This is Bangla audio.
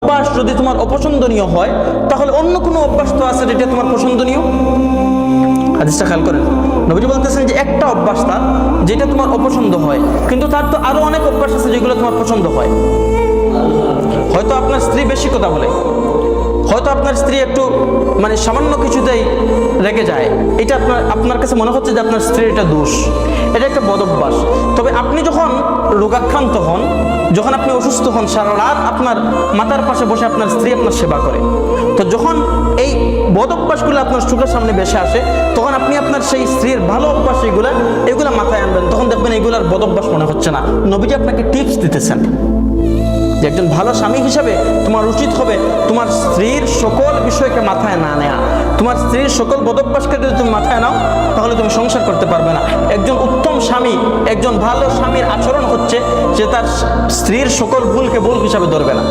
অভ্যাস যদি তোমার অপছন্দনীয় হয়, তাহলে অন্য কোনো অভ্যাস তো আছে যেটা তোমার পছন্দনীয়। হাদিসটা খেয়াল করেন, নবীজি বলতেছেন যে একটা অভ্যাস তার যেটা তোমার অপছন্দ হয়, কিন্তু তার তো আরো অনেক অভ্যাস আছে যেগুলো তোমার পছন্দ হয়। হয়তো আপনার স্ত্রী বেশি কথা বলে, হয়তো আপনার স্ত্রী একটু মানে সামান্য কিছুতেই রেগে যায়, এটা আপনার কাছে মনে হচ্ছে যে আপনার স্ত্রীর এটা দোষ, এটা একটা বদ অভ্যাস। তবে আপনি যখন রোগাক্রান্ত হন, যখন আপনি অসুস্থ হন, সারা রাত আপনার মাথার পাশে বসে আপনার স্ত্রী আপনার সেবা করে, তো যখন এই বদ অভ্যাসগুলো আপনার চোখের সামনে ভেসে আসে, তখন আপনি আপনার সেই স্ত্রীর ভালো অভ্যাস এগুলা মাথায় আনবেন, তখন দেখবেন এগুলার বদ অভ্যাস মনে হচ্ছে না। নবীজি আপনাকে টিপস দিতেছেন যে একজন ভালো স্বামী হিসাবে তোমার উচিত হবে তোমার স্ত্রীর সকল বিষয়কে মাথায় না নেওয়া। তোমার স্ত্রীর সকল বদভ্যাসকে যদি তুমি মাথায় নাও, তাহলে তুমি সংসার করতে পারবে না। একজন উত্তম স্বামী, একজন ভালো স্বামীর আচরণ হচ্ছে যে তার স্ত্রীর সকল ভুলকে ভুল হিসাবে ধরবে না।